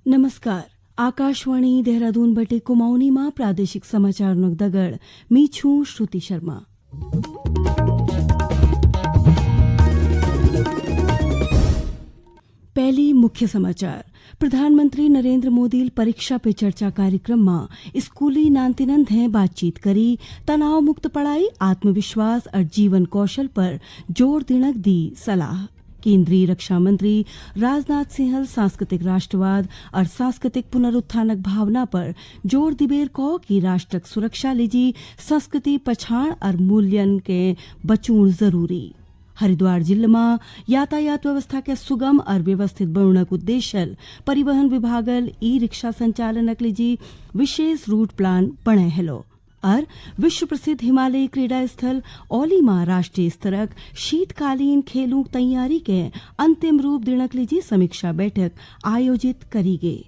नमस्कार. आकाशवाणी देहरादून बटे कुमाऊनी में प्रादेशिक समाचार दगड़ मी छूं श्रुति शर्मा. पहली मुख्य समाचार. प्रधानमंत्री नरेंद्र मोदी परीक्षा पे चर्चा कार्यक्रम में स्कूली नांतिनंद हैं बातचीत करी तनाव मुक्त पढ़ाई आत्मविश्वास और जीवन कौशल पर जोर दिनक दी सलाह. केंद्रीय रक्षा मंत्री राजनाथ सिंह सांस्कृतिक राष्ट्रवाद और सांस्कृतिक पुनरुत्थानक भावना पर जोर दिबेर कहो कि राष्ट्रक सुरक्षा लीजी संस्कृति पछाण और मूल्यन के बचूण जरूरी. हरिद्वार जिले में यातायात व्यवस्था के सुगम और व्यवस्थित बनक उद्देश्य परिवहन विभागल ई रिक्शा संचालनक लीजी विशेष रूट प्लान बने हेलो. और विश्व प्रसिद्ध हिमालयी क्रीड़ा स्थल औली में राष्ट्रीय स्तरक शीतकालीन खेलों तैयारी के अंतिम रूप दिनक लीजी समीक्षा बैठक आयोजित करी गई.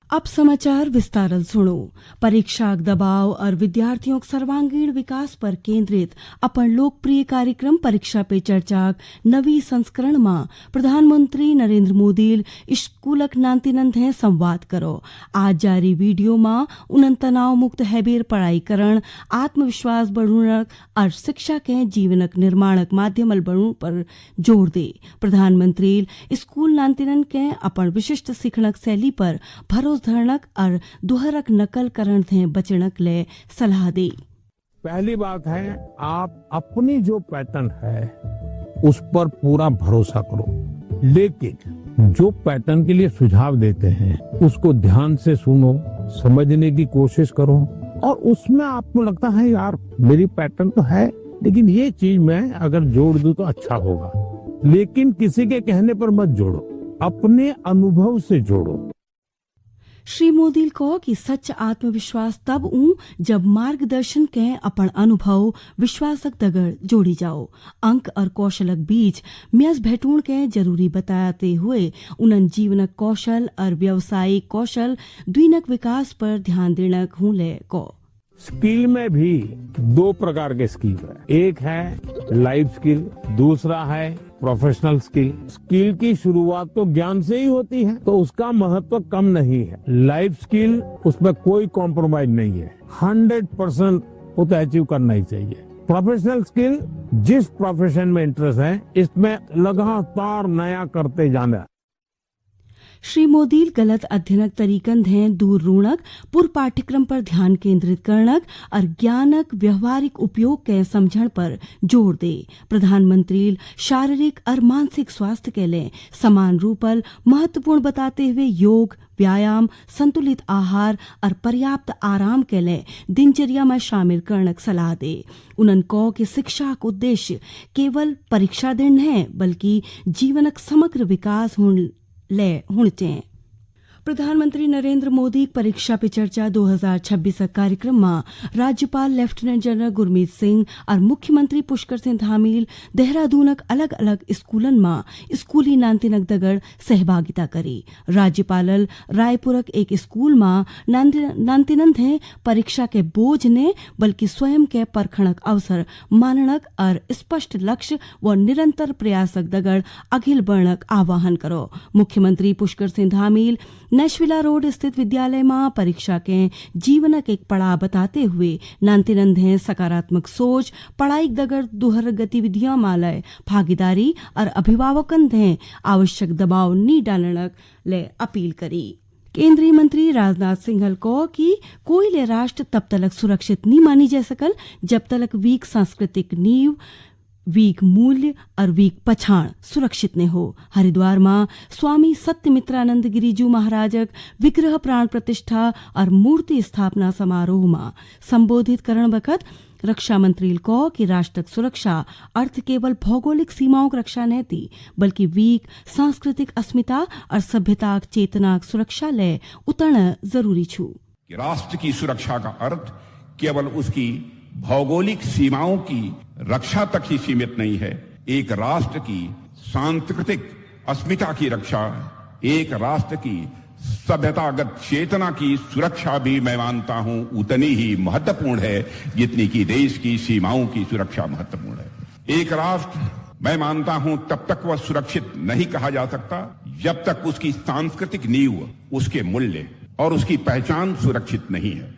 अब समाचार विस्तारल सुनो. परीक्षा दबाव और विद्यार्थियों के सर्वांगीण विकास पर केंद्रित अपन लोकप्रिय कार्यक्रम परीक्षा पे चर्चा नवी संस्करण में प्रधानमंत्री नरेंद्र मोदी स्कूलक नांतिनंद हैं संवाद करो. आज जारी वीडियो में उन्हन तनाव मुक्त हैबेर पढ़ाई करण आत्मविश्वास बढ़ुनक और शिक्षा के जीवनक निर्माणक माध्यमल बढ़ू पर जोर दे. प्रधानमंत्री स्कूल नांतिनंद के अपन विशिष्ट सीखनक शैली पर भरोसा धरणक और दोहरक नकल करण थे बचनक ले सलाह दी. पहली बात है आप अपनी जो पैटर्न है उस पर पूरा भरोसा करो, लेकिन जो पैटर्न के लिए सुझाव देते हैं उसको ध्यान से सुनो, समझने की कोशिश करो और उसमें आपको लगता है यार मेरी पैटर्न तो है लेकिन ये चीज मैं अगर जोड़ दूं तो अच्छा होगा, लेकिन किसी के कहने पर मत जोड़ो, अपने अनुभव से जोड़ो. श्री मोदी को कि सच आत्मविश्वास तब जब मार्गदर्शन के अपन अनुभव विश्वासक दगड़ जोड़ी जाओ. अंक और कौशलक बीच म्यस भेटूण के जरूरी बताते हुए उनन जीवनक कौशल और व्यावसायिक कौशल द्विनक विकास पर ध्यान देनक ले को. स्किल में भी दो प्रकार के स्किल है. एक है लाइफ स्किल, दूसरा है प्रोफेशनल स्किल. स्किल की शुरुआत तो ज्ञान से ही होती है तो उसका महत्व कम नहीं है. लाइफ स्किल उसमें कोई कॉम्प्रोमाइज नहीं है, 100% वो तो अचीव करना ही चाहिए. प्रोफेशनल स्किल जिस प्रोफेशन में इंटरेस्ट है इसमें लगातार नया करते जाना. श्री मोदी गलत अध्ययनक तरीकन हैं दूर रूणक पूर्व पाठ्यक्रम पर ध्यान केंद्रित करणक और ज्ञानक व्यवहारिक उपयोग के समझण पर जोर दे. प्रधानमंत्री शारीरिक और मानसिक स्वास्थ्य के लिए समान रूपल महत्वपूर्ण बताते हुए योग, व्यायाम, संतुलित आहार और पर्याप्त आराम के लिए दिनचर्या में शामिल करनक सलाह दे. उन्हन को कि शिक्षा का उद्देश्य केवल परीक्षा देन है बल्कि जीवनक समग्र विकास होने. प्रधानमंत्री नरेंद्र मोदी परीक्षा पे चर्चा 2026 कार्यक्रम में राज्यपाल लेफ्टिनेंट जनरल गुरमीत सिंह और मुख्यमंत्री पुष्कर सिंह धामील देहरादूनक अलग अलग स्कूलन में स्कूली नांतिनक दगड़ सहभागिता करी. राज्यपाल रायपुरक एक स्कूल में नांतिनंद हैं परीक्षा के बोझ ने बल्कि स्वयं के परखणक अवसर मानणक और स्पष्ट लक्ष्य व निरंतर प्रयासक दगड़ अखिल वर्णक आह्वान करो. मुख्यमंत्री पुष्कर सिंह धामील नेशविला रोड स्थित विद्यालय में परीक्षा के जीवनक एक पड़ाव बताते हुए नांतिनंद हैं सकारात्मक सोच, पढ़ाई दगड़ दोहर गतिविधियां मालय भागीदारी और अभिभावकन हैं आवश्यक दबाव नी डालनक ले अपील करी. केंद्रीय मंत्री राजनाथ सिंह को कि कोई ले राष्ट्र तब तलक सुरक्षित नहीं मानी जा सकल जब तलक वीक सांस्कृतिक नींव, वीक मूल्य और वीक पछाण सुरक्षित ने हो. हरिद्वार में स्वामी सत्यमित्रानंद गिरिजू महाराजक विग्रह प्राण प्रतिष्ठा और मूर्ति स्थापना समारोह में संबोधित करण वक्त रक्षा मंत्री को कि राष्ट्रक सुरक्षा अर्थ केवल भौगोलिक सीमाओं की रक्षा नहीं थी बल्कि वीक सांस्कृतिक अस्मिता और सभ्यता चेतना सुरक्षा ले उतरना जरूरी छू. राष्ट्र की सुरक्षा का अर्थ केवल उसकी भौगोलिक सीमाओं की रक्षा तक ही सीमित नहीं है. एक राष्ट्र की सांस्कृतिक अस्मिता की रक्षा, एक राष्ट्र की सभ्यतागत चेतना की सुरक्षा भी मैं मानता हूं उतनी ही महत्वपूर्ण है जितनी कि देश की सीमाओं की सुरक्षा महत्वपूर्ण है. एक राष्ट्र मैं मानता हूं तब तक वह सुरक्षित नहीं कहा जा सकता जब तक उसकी सांस्कृतिक नींव, उसके मूल्य और उसकी पहचान सुरक्षित नहीं है।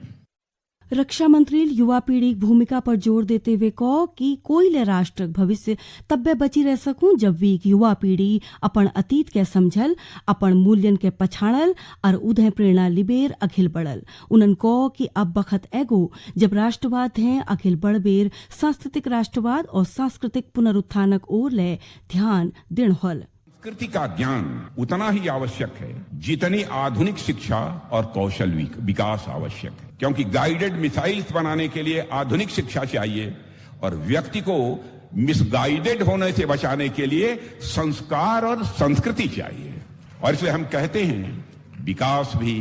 रक्षा मंत्री युवा पीढ़ी की भूमिका पर जोर देते हुए कहो कि कोई राष्ट्र भविष्य तब्बे बची रह सकूं जब वी युवा पीढ़ी अपन अतीत के समझल, अपन मूल्यन के पछाड़ल और उन्हें प्रेरणा लिबेर अखिल बढ़ल। उन्हन कहो कि अब बखत एगो जब राष्ट्रवाद है अखिल बढ़बेर सांस्कृतिक राष्ट्रवाद और सांस्कृतिक पुनरुत्थानक ओर ले ध्यान दिन हल। संस्कृति का ज्ञान उतना ही आवश्यक है जितनी आधुनिक शिक्षा और कौशल विकास आवश्यक है, क्योंकि गाइडेड मिसाइल्स बनाने के लिए आधुनिक शिक्षा चाहिए और व्यक्ति को मिसगाइडेड होने से बचाने के लिए संस्कार और संस्कृति चाहिए। और इसलिए हम कहते हैं विकास भी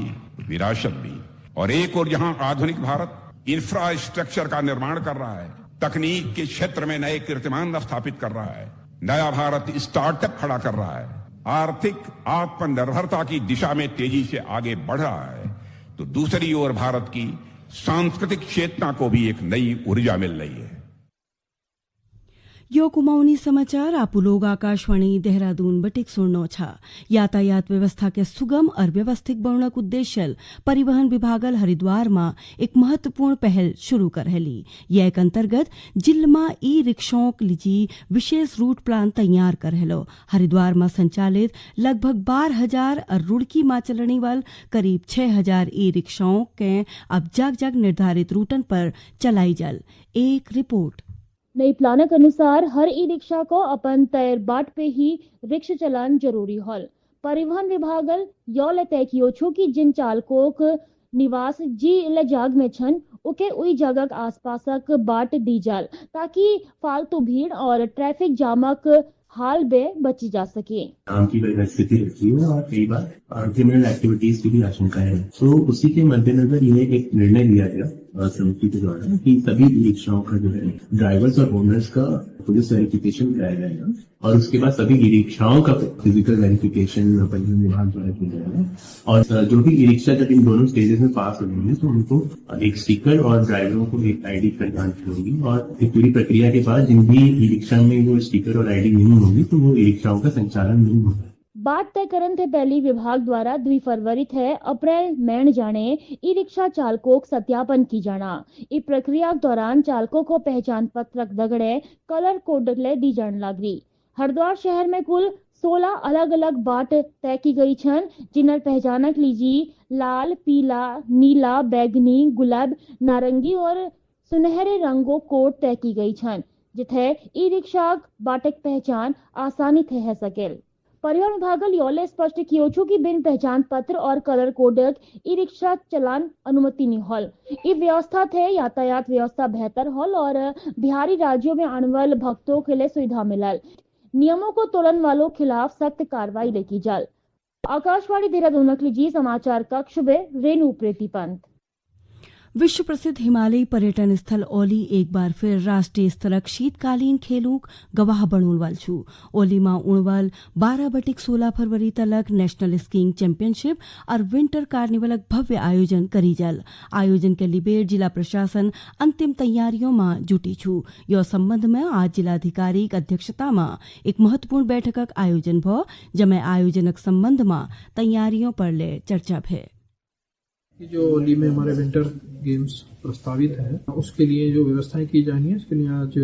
विरासत भी। और एक और जहां आधुनिक भारत इंफ्रास्ट्रक्चर का निर्माण कर रहा है, तकनीक के क्षेत्र में नए कीर्तिमान स्थापित कर रहा है, नया भारत स्टार्टअप खड़ा कर रहा है, आर्थिक आत्मनिर्भरता की दिशा में तेजी से आगे बढ़ रहा है, तो दूसरी ओर भारत की सांस्कृतिक चेतना को भी एक नई ऊर्जा मिल रही है। यो कुमाऊनी समाचार आपू लोग आकाशवाणी देहरादून बटिक सुननो छा। यातायात व्यवस्था के सुगम और व्यवस्थित बनक उद्देश्य परिवहन विभागल हरिद्वार में एक महत्वपूर्ण पहल शुरू कर रही। यह एक अंतर्गत जिले में ई रिक्शाओं लीजी विशेष रूट प्लान तैयार कर रहे। हरिद्वार में संचालित लगभग 12,000 और रुड़की में चलने वाल करीब 6,000 ई रिक्शाओं के अब जग निर्धारित रूटन पर चलाई जल। एक रिपोर्ट। नई प्लानक अनुसार हर ई रिक्शा को अपन तय बाट पे ही रिक्शा चलान जरूरी हल। परिवहन विभागल यौले तय कियो छो कि जिन चालकों क निवास जी ले जाग में छन उके उई जगह आसपासक बाट दी जाल ताकि फालतू भीड़ और ट्रैफिक जामक हाल बे बची जा सके। काम की परिस्थिति रहती है और कई बार क्रिमिनल एक्टिविटीज की भी आशंका है, तो उसी के मद्देनजर यह एक निर्णय लिया गया समिति के द्वारा कि सभी ई रिक्शाओं का जो है ड्राइवर्स और ओनर्स का पुलिस वेरिफिकेशन कराया जाएगा और उसके बाद सभी ई रिक्शाओं का फिजिकल वेरिफिकेशन परिवहन विभाग द्वारा किया जाएगा। और जो भी ई रिक्शा जब इन दोनों स्टेजेस में पास हो जाएंगे तो उनको एक स्टिकर और ड्राइवरों को एक आईडी प्रदान होगी और इस पूरी प्रक्रिया के बाद जिन भी ई रिक्शा में वो स्टिकर और आईडी नहीं होगी तो वो ई रिक्शाओं का संचालन नहीं होगा। बात तय करन थे पहली विभाग द्वारा 2 फरवरी थे अप्रैल मैण जाने ई रिक्शा चालकों सत्यापन की जाना। ई प्रक्रिया के दौरान चालकों को पहचान पत्र दगड़े कलर कोड ले दी जाने लगी। हरिद्वार शहर में कुल 16 अलग अलग बाट तय की गई छन जिन्हर पहचानक लीजी लाल, पीला, नीला, बैगनी, गुलाब, नारंगी और सुनहरे रंगों कोड तय की गई छन जिथे ई रिक्शा बाटक पहचान आसानी थे है सकेल। परिवहन विभागल योले स्पष्ट कियो छो कि बिन पहचान पत्र और कलर कोडक ई रिक्शा चलान अनुमति नहीं हॉल। ई व्यवस्था थे यातायात व्यवस्था बेहतर हॉल और बिहारी राज्यों में आने वाले भक्तों के लिए सुविधा मिलल। नियमों को तोड़न वालों खिलाफ सख्त कार्रवाई लेकी जाल। आकाशवाणी देहरादून जी समाचार कक्ष में रेणु प्रीति पंत। विश्व प्रसिद्ध हिमालयी पर्यटन स्थल ओली एक बार फिर राष्ट्रीय स्तरक शीतकालीन खेलों गवाह बनून वाल छू। ओली में उणवाल 12 बटिक 16 फरवरी तलक नेशनल स्कीइंग चैंपियनशिप और विंटर कार्निवलक भव्य आयोजन करी जल। आयोजन के लिबेर जिला प्रशासन अंतिम तैयारियों में जुटी छू। यो संबंध में आज जिलाधिकारी की अध्यक्षता में एक महत्वपूर्ण बैठक आयोजन भ जमे आयोजनक संबंध में तैयारियों पर ले चर्चा भे। जो ओली में हमारे विंटर गेम्स प्रस्तावित है उसके लिए जो व्यवस्थाएं की जानी है उसके लिए आज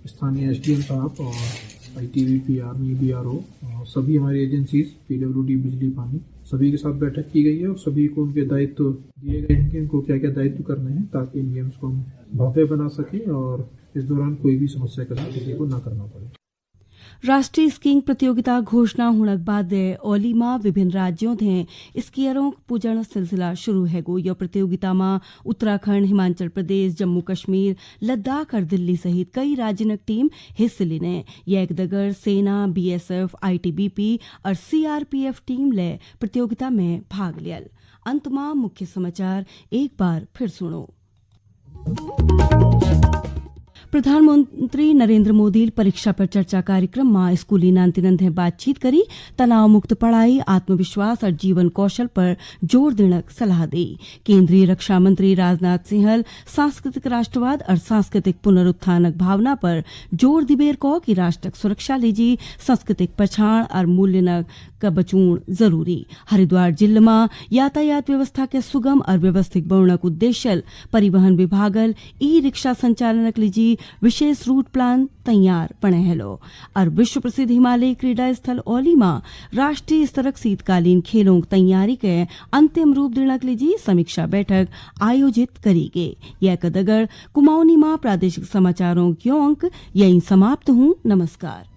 स्थानीय एसडीएम साहब और आईटीबीपी, आर्मी, बीआरओ, सभी हमारी एजेंसीज, पीडब्ल्यूडी, बिजली, पानी, सभी के साथ बैठक की गई है और सभी को उनके दायित्व दिए गए हैं कि उनको क्या क्या दायित्व करने हैं ताकि इन गेम्स को हम भव्य बना सके और इस दौरान कोई भी समस्या का किसी को न करना पड़े। राष्ट्रीय स्कीइंग प्रतियोगिता घोषणा होने के बाद ओली में विभिन्न राज्यों थे स्कीयरों पूजन सिलसिला शुरू है गो। यह प्रतियोगिता में उत्तराखंड, हिमाचल प्रदेश, जम्मू कश्मीर, लद्दाख और दिल्ली सहित कई राज्यनक टीम हिस्से लेने। यह एक दगर सेना, बीएसएफ, आईटीबीपी और सीआरपीएफ टीम ले प्रतियोगिता में भाग लिया। अंत में मुख्य समाचार एक बार फिर सुनो। प्रधानमंत्री नरेंद्र मोदी परीक्षा पर चर्चा कार्यक्रम में स्कूली नांतिनंदे बातचीत करी तनाव मुक्त पढ़ाई आत्मविश्वास और जीवन कौशल पर जोर देने सलाह दी। केंद्रीय रक्षा मंत्री राजनाथ सिंह सांस्कृतिक राष्ट्रवाद और सांस्कृतिक पुनरुत्थानक भावना पर जोर दिबेर को कि राष्ट्रक सुरक्षा लीजी सांस्कृतिक पहचान और मूल्य का बचून जरूरी। हरिद्वार जिले में यातायात व्यवस्था के सुगम और व्यवस्थित बनक उद्देश्य परिवहन विभागल ई रिक्शा संचालनक लीजी विशेष रूट प्लान तैयार बने हेलो। और विश्व प्रसिद्ध हिमालय क्रीडा स्थल औली में राष्ट्रीय स्तरक शीतकालीन खेलों की तैयारी के अंतिम रूप देने लीजी समीक्षा बैठक आयोजित करी गई। यह कदगर कुमाऊनी में प्रादेशिक समाचारों की अंक यही समाप्त हूँ। नमस्कार।